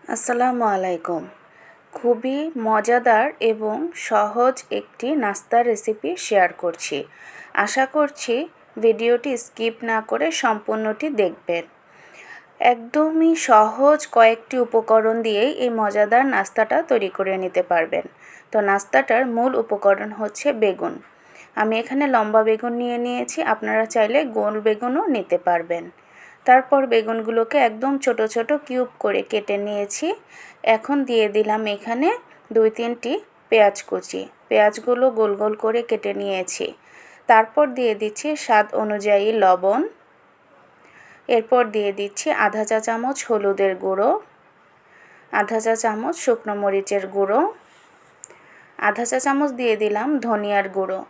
আসসালামু আলাইকুম। খুবই মজাদার এবং সহজ একটি নাস্তার রেসিপি শেয়ার করছি। আশা করছি ভিডিওটি স্কিপ না করে সম্পূর্ণটি দেখবেন। একদমই সহজ কয়েকটি উপকরণ দিয়েই এই মজাদার নাস্তাটা তৈরি করে নিতে পারবেন। তো নাস্তাটার মূল উপকরণ হচ্ছে বেগুন। আমি এখানে লম্বা বেগুন নিয়ে নিয়েছি, আপনারা চাইলে গোল বেগুনও নিতে পারবেন। তারপর বেগুনগুলোকে একদম ছোট ছোট কিউব করে কেটে নিয়েছি। এখন দিয়ে দিলাম এখানে 2-3টি পেঁয়াজ কুচি। পেঁয়াজগুলো গোল গোল করে কেটে নিয়েছি। তারপর দিয়ে দিচ্ছি স্বাদ অনুযায়ী লবণ। এরপর দিয়ে দিচ্ছি আধা চা চামচ হলুদের গুঁড়ো, আধা চা চামচ শুকনো মরিচের গুঁড়ো, আধা চা চামচ দিয়ে দিলাম ধনিয়ার গুঁড়ো।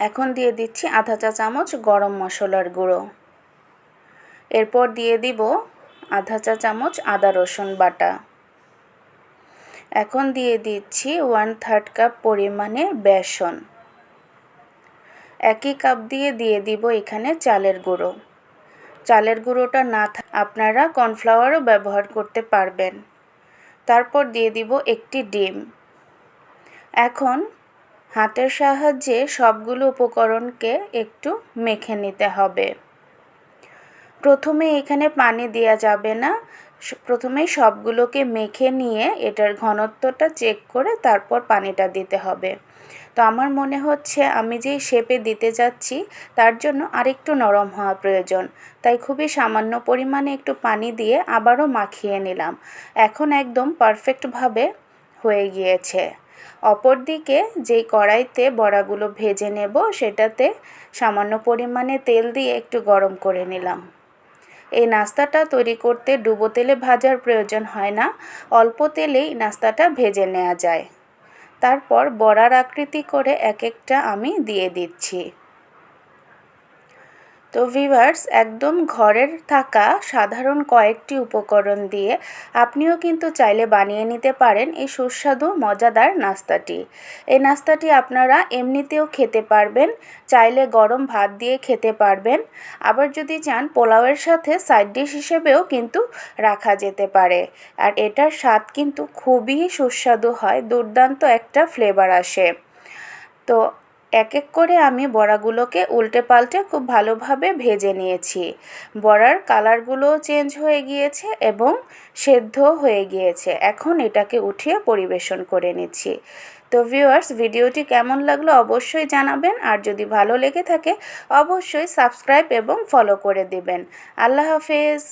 এখন দিয়ে দিচ্ছি আধা চা চামচ গরম মশলার গুঁড়ো। এরপর দিয়ে দিব আধা চা চামচ আদা রসুন বাটা। এখন দিয়ে দিচ্ছি 1/3 কাপ পরিমাণে বেসন। একই কাপ দিয়ে দিব এখানে চালের গুঁড়ো। চালের গুঁড়োটা না থাকলে আপনারা কর্নফ্লাওয়ারও ব্যবহার করতে পারবেন। তারপর দিয়ে দিব একটি ডিম। এখন হাতের সাহায্যে সবগুলো উপকরণকে একটু মেখে নিতে হবে। প্রথমে এখানে পানি দেওয়া যাবে না, প্রথমে সবগুলোকে মেখে নিয়ে এটার ঘনত্বটা চেক করে তারপর পানিটা দিতে হবে। তো আমার মনে হচ্ছে আমি যেই শেপে দিতে যাচ্ছি তার জন্য আরেকটু নরম হওয়া প্রয়োজন, তাই খুবই সামান্য পরিমাণে একটু পানি দিয়ে আবারও মাখিয়ে নিলাম। এখন একদম পারফেক্টভাবে হয়ে গিয়েছে। অপরদিকে যেই কড়াইতে বড়াগুলো ভেজে নেব সেটাতে সামান্য পরিমাণে তেল দিয়ে একটু গরম করে নিলাম। এই নাস্তাটা তৈরি করতে ডুবো তেলে ভাজার প্রয়োজন হয় না, অল্প তেলেই নাস্তাটা ভেজে নেওয়া যায়। তারপর বড়ার আকৃতি করে এক একটা আমি দিয়ে দিচ্ছি। তো ভিউয়ার্স, একদম ঘরের থাকা সাধারণ কয়েকটি উপকরণ দিয়ে আপনিও কিন্তু চাইলে বানিয়ে নিতে পারেন এই সুস্বাদু মজাদার নাস্তাটি। এই নাস্তাটি আপনারা এমনিতেও খেতে পারবেন, চাইলে গরম ভাত দিয়ে খেতে পারবেন, আবার যদি চান পোলাওয়ের সাথে সাইড ডিশ হিসেবেও কিন্তু রাখা যেতে পারে। আর এটার স্বাদ কিন্তু খুবই সুস্বাদু হয়, দুর্দান্ত একটা ফ্লেভার আসে। তো এক এক করে আমি বড়াগুলোকে উল্টে পাল্টে খুব ভালোভাবে ভেজে নিয়েছি। বড়ার কালারগুলোও চেঞ্জ হয়ে গিয়েছে এবং সেদ্ধ হয়ে গিয়েছে। এখন এটাকে উঠিয়ে পরিবেশন করে নিচ্ছি। তো ভিউয়ার্স, ভিডিওটি কেমন লাগলো অবশ্যই জানাবেন, আর যদি ভালো লেগে থাকে অবশ্যই সাবস্ক্রাইব এবং ফলো করে দিবেন। আল্লাহ হাফেজ।